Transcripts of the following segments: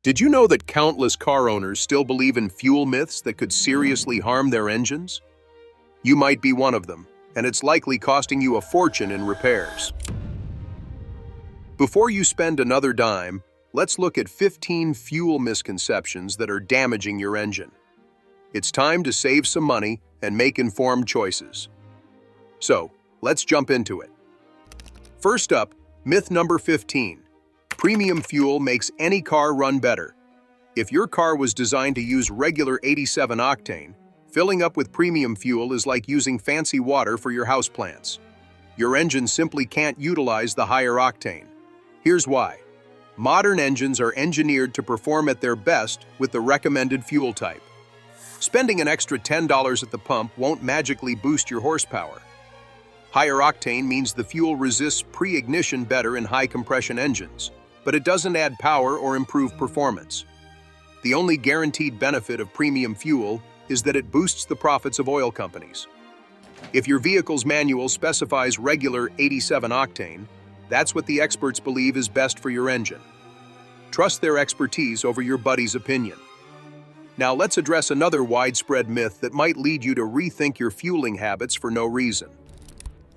Did you know that countless car owners still believe in fuel myths that could seriously harm their engines? You might be one of them, and it's likely costing you a fortune in repairs. Before you spend another dime, let's look at 15 fuel misconceptions that are damaging your engine. It's time to save some money and make informed choices. So, let's jump into it. First up, myth number 15. Premium fuel makes any car run better. If your car was designed to use regular 87 octane, filling up with premium fuel is like using fancy water for your houseplants. Your engine simply can't utilize the higher octane. Here's why. Modern engines are engineered to perform at their best with the recommended fuel type. Spending an extra $10 at the pump won't magically boost your horsepower. Higher octane means the fuel resists pre-ignition better in high-compression engines, but it doesn't add power or improve performance. The only guaranteed benefit of premium fuel is that it boosts the profits of oil companies. If your vehicle's manual specifies regular 87 octane, that's what the experts believe is best for your engine. Trust their expertise over your buddy's opinion. Now let's address another widespread myth that might lead you to rethink your fueling habits for no reason.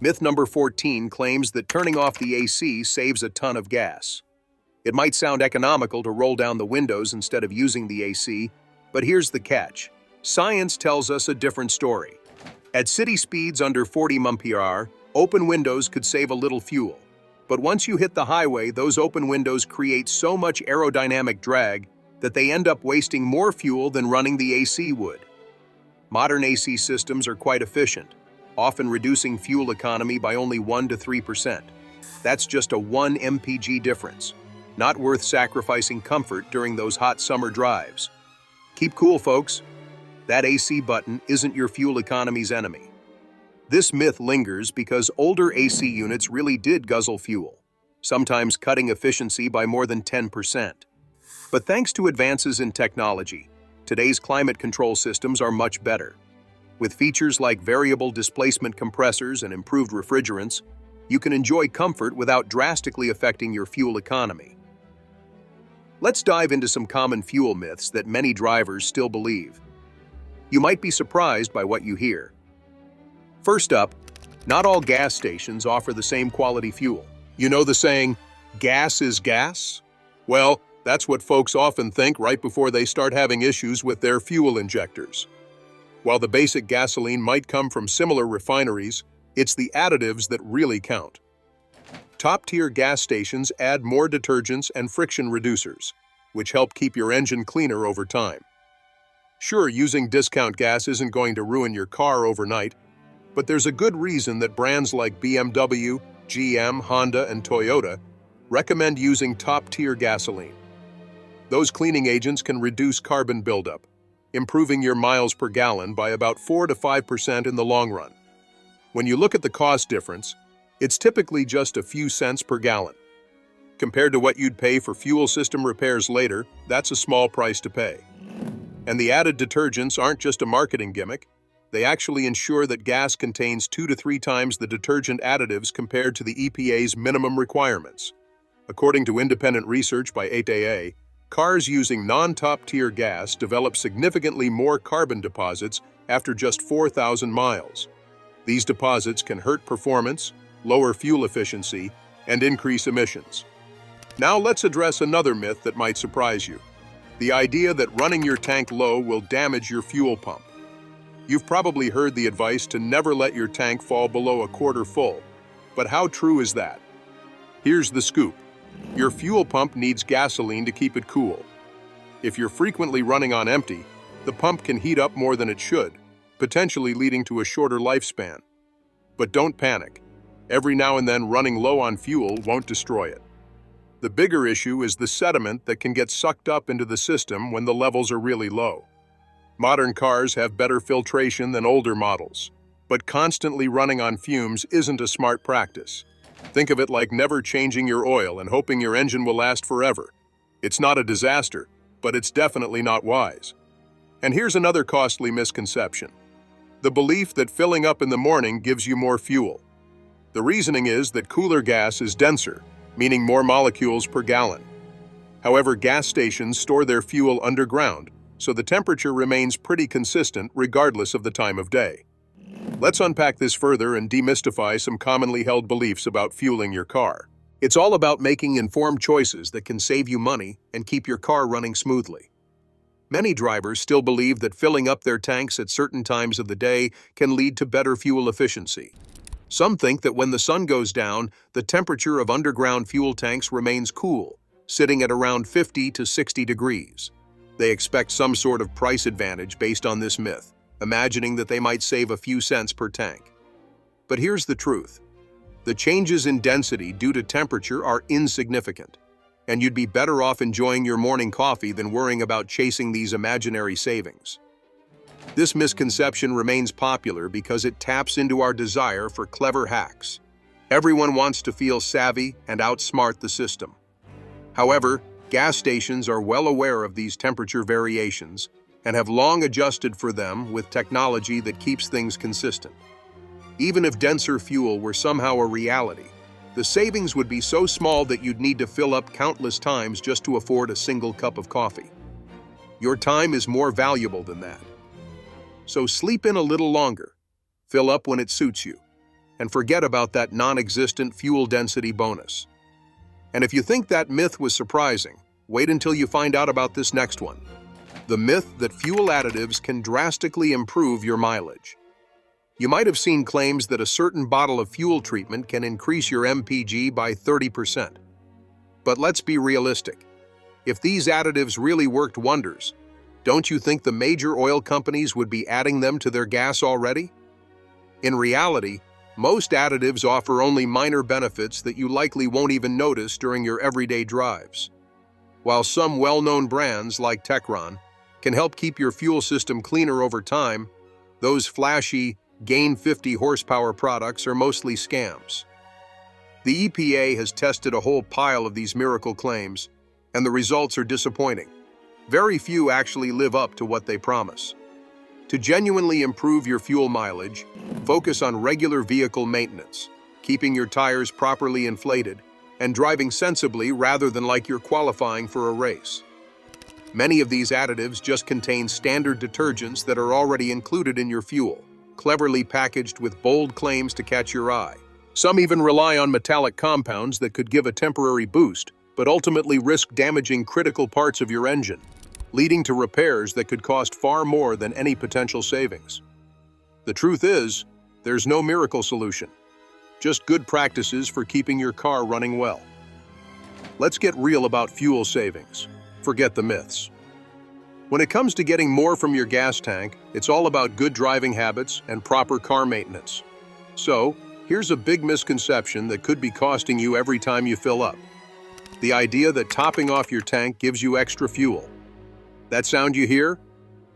Myth number 14 claims that turning off the AC saves a ton of gas. It might sound economical to roll down the windows instead of using the AC, but here's the catch. Science tells us a different story. At city speeds under 40 mph, open windows could save a little fuel. But once you hit the highway, those open windows create so much aerodynamic drag that they end up wasting more fuel than running the AC would. Modern AC systems are quite efficient, often reducing fuel economy by only 1 to 3%. That's just a 1 mpg difference. Not worth sacrificing comfort during those hot summer drives. Keep cool, folks. That AC button isn't your fuel economy's enemy. This myth lingers because older AC units really did guzzle fuel, sometimes cutting efficiency by more than 10%. But thanks to advances in technology, today's climate control systems are much better. With features like variable displacement compressors and improved refrigerants, you can enjoy comfort without drastically affecting your fuel economy. Let's dive into some common fuel myths that many drivers still believe. You might be surprised by what you hear. First up, not all gas stations offer the same quality fuel. You know the saying, gas is gas? Well, that's what folks often think right before they start having issues with their fuel injectors. While the basic gasoline might come from similar refineries, it's the additives that really count. Top-tier gas stations add more detergents and friction reducers, which help keep your engine cleaner over time. Sure, using discount gas isn't going to ruin your car overnight, but there's a good reason that brands like BMW, GM, Honda, and Toyota recommend using top-tier gasoline. Those cleaning agents can reduce carbon buildup, improving your miles per gallon by about 4 to 5% in the long run. When you look at the cost difference, it's typically just a few cents per gallon. Compared to what you'd pay for fuel system repairs later, that's a small price to pay. And the added detergents aren't just a marketing gimmick. They actually ensure that gas contains 2 to 3 times the detergent additives compared to the EPA's minimum requirements. According to independent research by 8AA, cars using non-top-tier gas develop significantly more carbon deposits after just 4,000 miles. These deposits can hurt performance, lower fuel efficiency, and increase emissions. Now let's address another myth that might surprise you. The idea that running your tank low will damage your fuel pump. You've probably heard the advice to never let your tank fall below a quarter full. But how true is that? Here's the scoop. Your fuel pump needs gasoline to keep it cool. If you're frequently running on empty, the pump can heat up more than it should, potentially leading to a shorter lifespan. But don't panic. Every now and then running low on fuel won't destroy it. The bigger issue is the sediment that can get sucked up into the system when the levels are really low. Modern cars have better filtration than older models, but constantly running on fumes isn't a smart practice. Think of it like never changing your oil and hoping your engine will last forever. It's not a disaster, but it's definitely not wise. And here's another costly misconception. The belief that filling up in the morning gives you more fuel. The reasoning is that cooler gas is denser, meaning more molecules per gallon. However, gas stations store their fuel underground, so the temperature remains pretty consistent regardless of the time of day. Let's unpack this further and demystify some commonly held beliefs about fueling your car. It's all about making informed choices that can save you money and keep your car running smoothly. Many drivers still believe that filling up their tanks at certain times of the day can lead to better fuel efficiency. Some think that when the sun goes down, the temperature of underground fuel tanks remains cool, sitting at around 50 to 60 degrees. They expect some sort of price advantage based on this myth, imagining that they might save a few cents per tank. But here's the truth. The changes in density due to temperature are insignificant, and you'd be better off enjoying your morning coffee than worrying about chasing these imaginary savings. This misconception remains popular because it taps into our desire for clever hacks. Everyone wants to feel savvy and outsmart the system. However, gas stations are well aware of these temperature variations and have long adjusted for them with technology that keeps things consistent. Even if denser fuel were somehow a reality, the savings would be so small that you'd need to fill up countless times just to afford a single cup of coffee. Your time is more valuable than that. So sleep in a little longer, fill up when it suits you, and forget about that non-existent fuel density bonus. And if you think that myth was surprising, wait until you find out about this next one. The myth that fuel additives can drastically improve your mileage. You might have seen claims that a certain bottle of fuel treatment can increase your MPG by 30%. But let's be realistic. If these additives really worked wonders, don't you think the major oil companies would be adding them to their gas already? In reality, most additives offer only minor benefits that you likely won't even notice during your everyday drives. While some well-known brands like Techron can help keep your fuel system cleaner over time, those flashy, gain 50 horsepower products are mostly scams. The EPA has tested a whole pile of these miracle claims, and the results are disappointing. Very few actually live up to what they promise. To genuinely improve your fuel mileage, focus on regular vehicle maintenance, keeping your tires properly inflated, and driving sensibly rather than like you're qualifying for a race. Many of these additives just contain standard detergents that are already included in your fuel, cleverly packaged with bold claims to catch your eye. Some even rely on metallic compounds that could give a temporary boost, but ultimately risk damaging critical parts of your engine, leading to repairs that could cost far more than any potential savings. The truth is, there's no miracle solution, just good practices for keeping your car running well. Let's get real about fuel savings. Forget the myths. When it comes to getting more from your gas tank, it's all about good driving habits and proper car maintenance. So, here's a big misconception that could be costing you every time you fill up. The idea that topping off your tank gives you extra fuel. That sound you hear?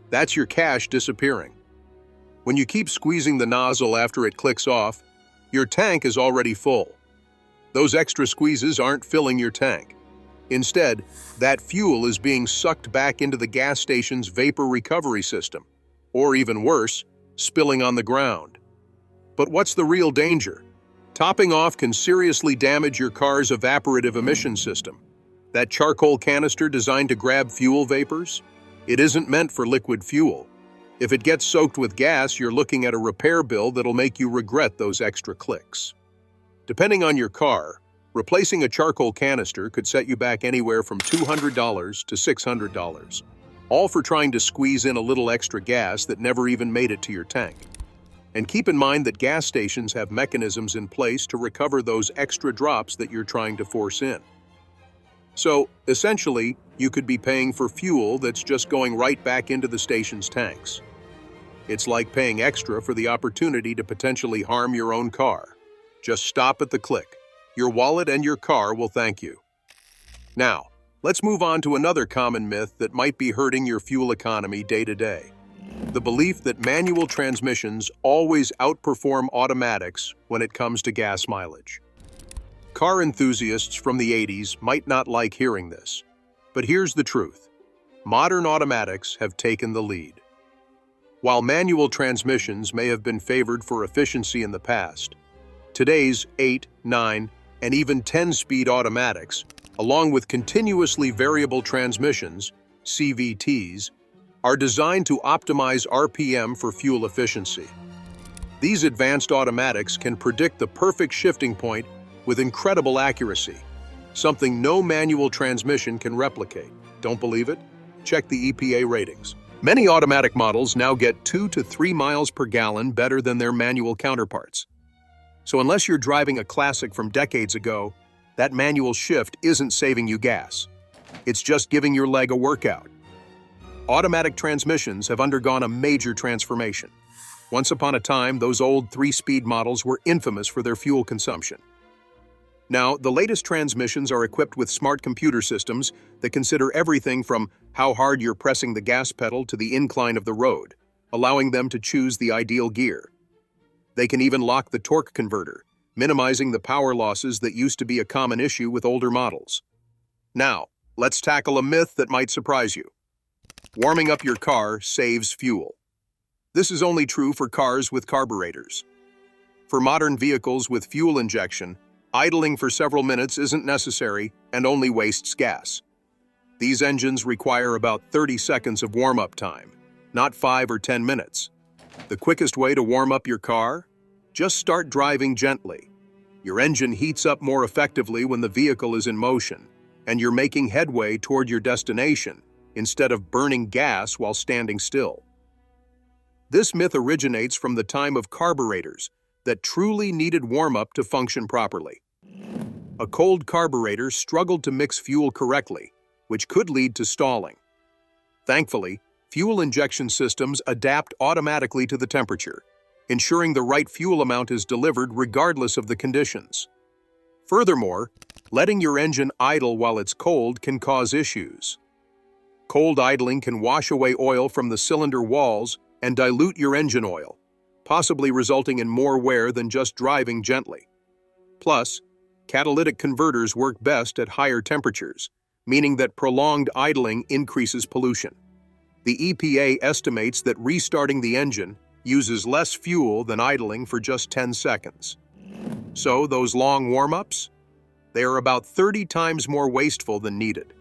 That's your cash disappearing. When you keep squeezing the nozzle after it clicks off, your tank is already full. Those extra squeezes aren't filling your tank. Instead, that fuel is being sucked back into the gas station's vapor recovery system, or even worse, spilling on the ground. But what's the real danger? Topping off can seriously damage your car's evaporative emission system. That charcoal canister designed to grab fuel vapors? It isn't meant for liquid fuel. If it gets soaked with gas, you're looking at a repair bill that'll make you regret those extra clicks. Depending on your car, replacing a charcoal canister could set you back anywhere from $200 to $600, all for trying to squeeze in a little extra gas that never even made it to your tank. And keep in mind that gas stations have mechanisms in place to recover those extra drops that you're trying to force in. So, essentially, you could be paying for fuel that's just going right back into the station's tanks. It's like paying extra for the opportunity to potentially harm your own car. Just stop at the click. Your wallet and your car will thank you. Now, let's move on to another common myth that might be hurting your fuel economy day to day. The belief that manual transmissions always outperform automatics when it comes to gas mileage. Car enthusiasts from the 80s might not like hearing this, but here's the truth. Modern automatics have taken the lead. While manual transmissions may have been favored for efficiency in the past, today's 8, 9, and even 10-speed automatics along with continuously variable transmissions, CVTs, are designed to optimize RPM for fuel efficiency. These advanced automatics can predict the perfect shifting point with incredible accuracy, something no manual transmission can replicate. Don't believe it? Check the EPA ratings. Many automatic models now get 2 to 3 miles per gallon better than their manual counterparts. So unless you're driving a classic from decades ago, that manual shift isn't saving you gas. It's just giving your leg a workout. Automatic transmissions have undergone a major transformation. Once upon a time, those old 3-speed models were infamous for their fuel consumption. Now, the latest transmissions are equipped with smart computer systems that consider everything from how hard you're pressing the gas pedal to the incline of the road, allowing them to choose the ideal gear. They can even lock the torque converter, minimizing the power losses that used to be a common issue with older models. Now, let's tackle a myth that might surprise you. Warming up your car saves fuel. This is only true for cars with carburetors. For modern vehicles with fuel injection, idling for several minutes isn't necessary and only wastes gas. These engines require about 30 seconds of warm-up time, not 5 or 10 minutes. The quickest way to warm up your car? Just start driving gently. Your engine heats up more effectively when the vehicle is in motion, and you're making headway toward your destination instead of burning gas while standing still. This myth originates from the time of carburetors that truly needed warm-up to function properly. A cold carburetor struggled to mix fuel correctly, which could lead to stalling. Thankfully, fuel injection systems adapt automatically to the temperature, ensuring the right fuel amount is delivered regardless of the conditions. Furthermore, letting your engine idle while it's cold can cause issues. Cold idling can wash away oil from the cylinder walls and dilute your engine oil, possibly resulting in more wear than just driving gently. Plus, catalytic converters work best at higher temperatures, meaning that prolonged idling increases pollution. The EPA estimates that restarting the engine uses less fuel than idling for just 10 seconds. So those long warm-ups? They are about 30 times more wasteful than needed.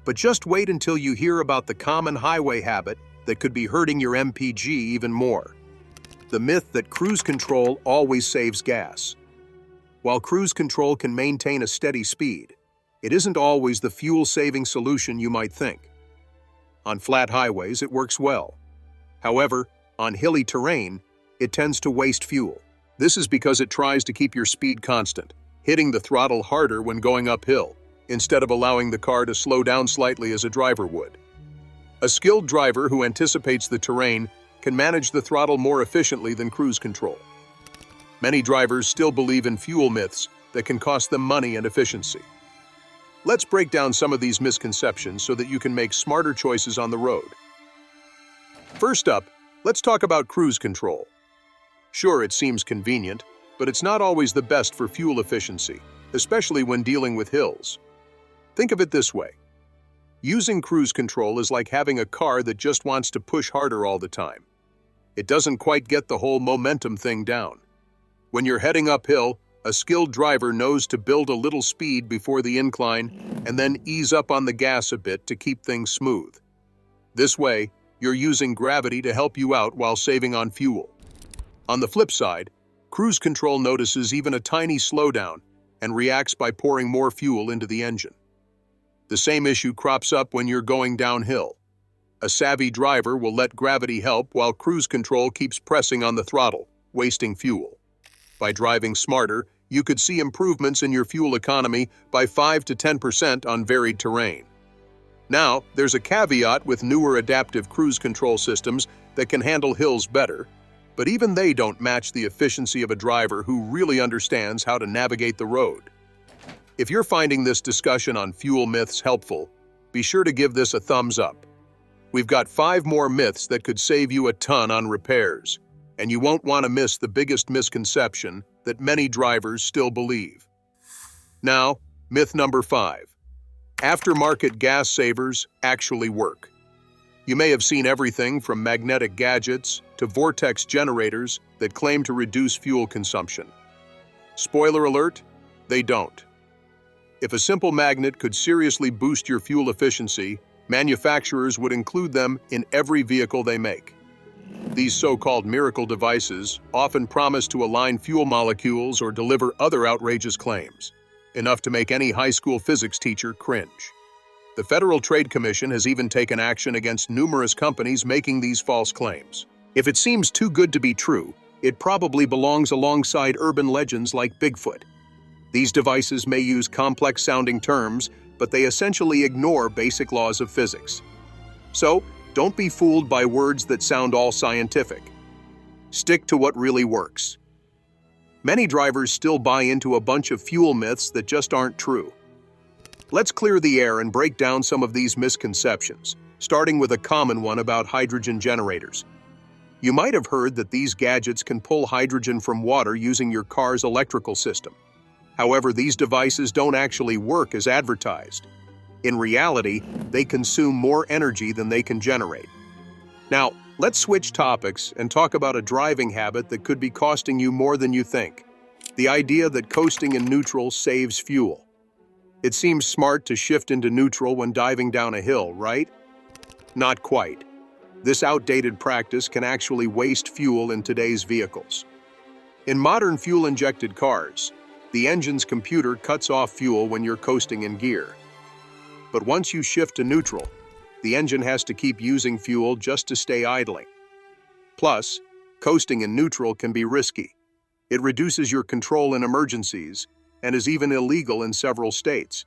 But just wait until you hear about the common highway habit that could be hurting your MPG even more. The myth that cruise control always saves gas. While cruise control can maintain a steady speed, it isn't always the fuel-saving solution you might think. On flat highways, it works well. However, on hilly terrain, it tends to waste fuel. This is because it tries to keep your speed constant, hitting the throttle harder when going uphill, instead of allowing the car to slow down slightly as a driver would. A skilled driver who anticipates the terrain can manage the throttle more efficiently than cruise control. Many drivers still believe in fuel myths that can cost them money and efficiency. Let's break down some of these misconceptions so that you can make smarter choices on the road. First up, let's talk about cruise control. Sure, it seems convenient, but it's not always the best for fuel efficiency, especially when dealing with hills. Think of it this way. Using cruise control is like having a car that just wants to push harder all the time. It doesn't quite get the whole momentum thing down. When you're heading uphill, a skilled driver knows to build a little speed before the incline and then ease up on the gas a bit to keep things smooth. This way, you're using gravity to help you out while saving on fuel. On the flip side, cruise control notices even a tiny slowdown and reacts by pouring more fuel into the engine. The same issue crops up when you're going downhill. A savvy driver will let gravity help while cruise control keeps pressing on the throttle, wasting fuel. By driving smarter, you could see improvements in your fuel economy by 5 to 10% on varied terrain. Now, there's a caveat with newer adaptive cruise control systems that can handle hills better, but even they don't match the efficiency of a driver who really understands how to navigate the road. If you're finding this discussion on fuel myths helpful, be sure to give this a thumbs up. We've got 5 more myths that could save you a ton on repairs, and you won't want to miss the biggest misconception that many drivers still believe. Now, myth number 5. Aftermarket gas savers actually work. You may have seen everything from magnetic gadgets to vortex generators that claim to reduce fuel consumption. Spoiler alert, they don't. If a simple magnet could seriously boost your fuel efficiency, manufacturers would include them in every vehicle they make. These so-called miracle devices often promise to align fuel molecules or deliver other outrageous claims, enough to make any high school physics teacher cringe. The Federal Trade Commission has even taken action against numerous companies making these false claims. If it seems too good to be true, it probably belongs alongside urban legends like Bigfoot. These devices may use complex-sounding terms, but they essentially ignore basic laws of physics. So, don't be fooled by words that sound all scientific. Stick to what really works. Many drivers still buy into a bunch of fuel myths that just aren't true. Let's clear the air and break down some of these misconceptions, starting with a common one about hydrogen generators. You might have heard that these gadgets can pull hydrogen from water using your car's electrical system. However, these devices don't actually work as advertised. In reality, they consume more energy than they can generate. Now, let's switch topics and talk about a driving habit that could be costing you more than you think. The idea that coasting in neutral saves fuel. It seems smart to shift into neutral when diving down a hill, right? Not quite. This outdated practice can actually waste fuel in today's vehicles. In modern fuel-injected cars, the engine's computer cuts off fuel when you're coasting in gear. But once you shift to neutral, the engine has to keep using fuel just to stay idling. Plus, coasting in neutral can be risky. It reduces your control in emergencies and is even illegal in several states.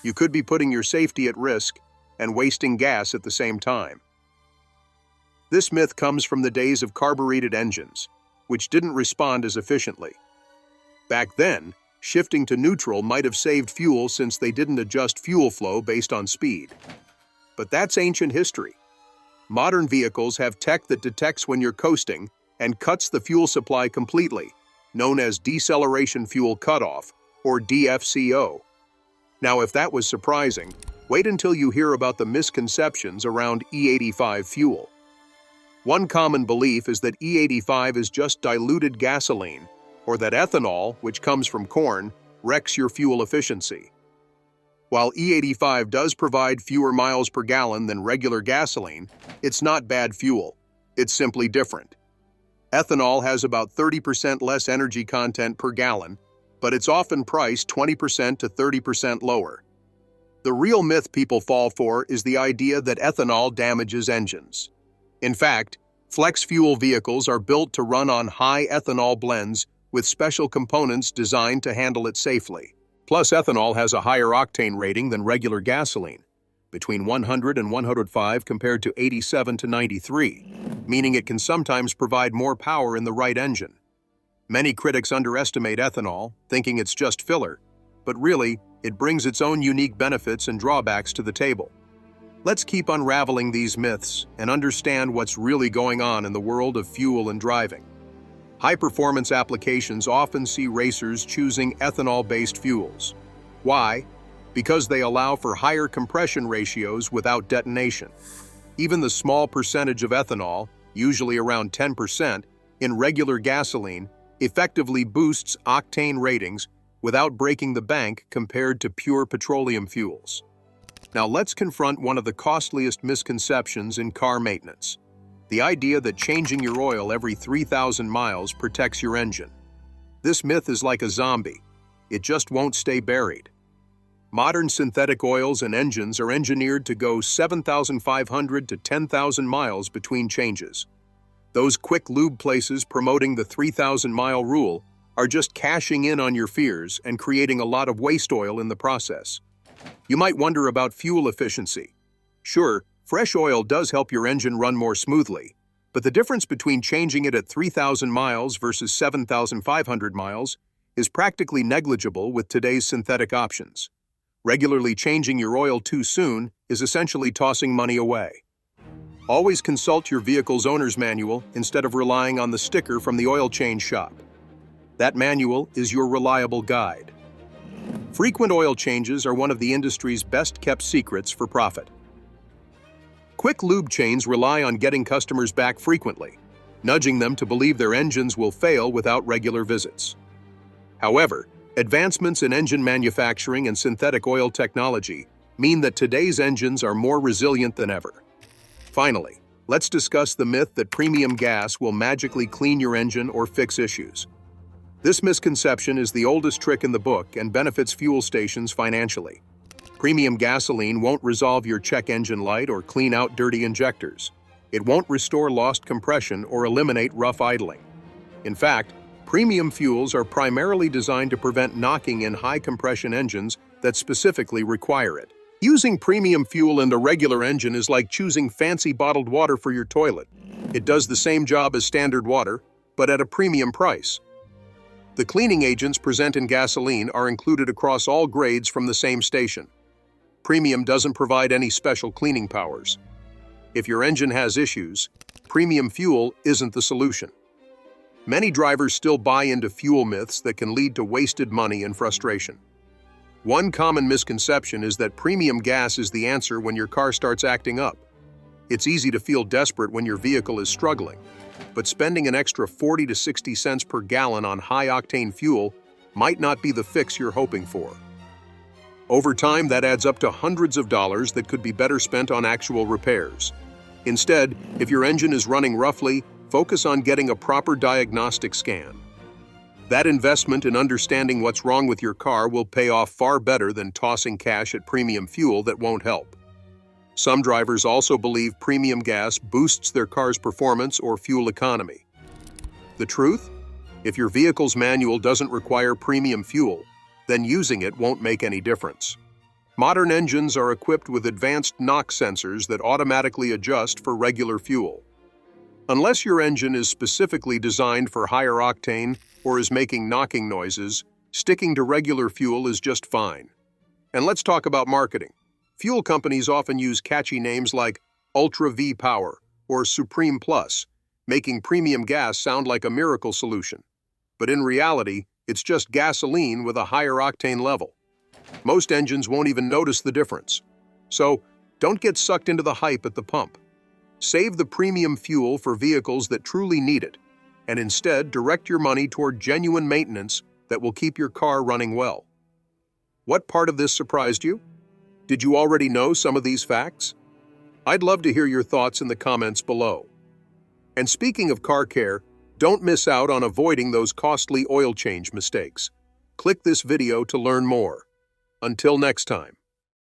You could be putting your safety at risk and wasting gas at the same time. This myth comes from the days of carbureted engines, which didn't respond as efficiently. Back then, shifting to neutral might have saved fuel since they didn't adjust fuel flow based on speed. But that's ancient history. Modern vehicles have tech that detects when you're coasting and cuts the fuel supply completely, known as deceleration fuel cutoff, or DFCO. Now, if that was surprising, wait until you hear about the misconceptions around E85 fuel. One common belief is that E85 is just diluted gasoline, or that ethanol, which comes from corn, wrecks your fuel efficiency. While E85 does provide fewer miles per gallon than regular gasoline, it's not bad fuel. It's simply different. Ethanol has about 30% less energy content per gallon, but it's often priced 20% to 30% lower. The real myth people fall for is the idea that ethanol damages engines. In fact, flex fuel vehicles are built to run on high ethanol blends with special components designed to handle it safely. Plus, ethanol has a higher octane rating than regular gasoline, between 100 and 105 compared to 87 to 93, meaning it can sometimes provide more power in the right engine. Many critics underestimate ethanol, thinking it's just filler, but really, it brings its own unique benefits and drawbacks to the table. Let's keep unraveling these myths and understand what's really going on in the world of fuel and driving. High-performance applications often see racers choosing ethanol-based fuels. Why? Because they allow for higher compression ratios without detonation. Even the small percentage of ethanol, usually around 10%, in regular gasoline effectively boosts octane ratings without breaking the bank compared to pure petroleum fuels. Now let's confront one of the costliest misconceptions in car maintenance: the idea that changing your oil every 3,000 miles protects your engine. This myth is like a zombie. It just won't stay buried. Modern synthetic oils and engines are engineered to go 7,500 to 10,000 miles between changes. Those quick lube places promoting the 3,000-mile rule are just cashing in on your fears and creating a lot of waste oil in the process. You might wonder about fuel efficiency. Sure, fresh oil does help your engine run more smoothly, but the difference between changing it at 3,000 miles versus 7,500 miles is practically negligible with today's synthetic options. Regularly changing your oil too soon is essentially tossing money away. Always consult your vehicle's owner's manual instead of relying on the sticker from the oil change shop. That manual is your reliable guide. Frequent oil changes are one of the industry's best-kept secrets for profit. Quick lube chains rely on getting customers back frequently, nudging them to believe their engines will fail without regular visits. However, Advancements in engine manufacturing and synthetic oil technology mean that today's engines are more resilient than ever. Finally, let's discuss the myth that premium gas will magically clean your engine or fix issues. This misconception is the oldest trick in the book and benefits fuel stations financially. Premium gasoline won't resolve your check engine light or clean out dirty injectors. It won't restore lost compression or eliminate rough idling. In fact, premium fuels are primarily designed to prevent knocking in high-compression engines that specifically require it. Using premium fuel in a regular engine is like choosing fancy bottled water for your toilet. It does the same job as standard water, but at a premium price. The cleaning agents present in gasoline are included across all grades from the same station. Premium doesn't provide any special cleaning powers. If your engine has issues, premium fuel isn't the solution. Many drivers still buy into fuel myths that can lead to wasted money and frustration. One common misconception is that premium gas is the answer when your car starts acting up. It's easy to feel desperate when your vehicle is struggling, but spending an extra 40 to 60 cents per gallon on high-octane fuel might not be the fix you're hoping for. Over time, that adds up to hundreds of dollars that could be better spent on actual repairs. Instead, if your engine is running roughly, focus on getting a proper diagnostic scan. That investment in understanding what's wrong with your car will pay off far better than tossing cash at premium fuel that won't help. Some drivers also believe premium gas boosts their car's performance or fuel economy. The truth? If your vehicle's manual doesn't require premium fuel, then using it won't make any difference. Modern engines are equipped with advanced knock sensors that automatically adjust for regular fuel. Unless your engine is specifically designed for higher octane or is making knocking noises, sticking to regular fuel is just fine. And let's talk about marketing. Fuel companies often use catchy names like Ultra V Power or Supreme Plus, making premium gas sound like a miracle solution. But in reality, it's just gasoline with a higher octane level. Most engines won't even notice the difference. So, don't get sucked into the hype at the pump. Save the premium fuel for vehicles that truly need it, and instead direct your money toward genuine maintenance that will keep your car running well. What part of this surprised you? Did you already know some of these facts? I'd love to hear your thoughts in the comments below. And speaking of car care, don't miss out on avoiding those costly oil change mistakes. Click this video to learn more. Until next time.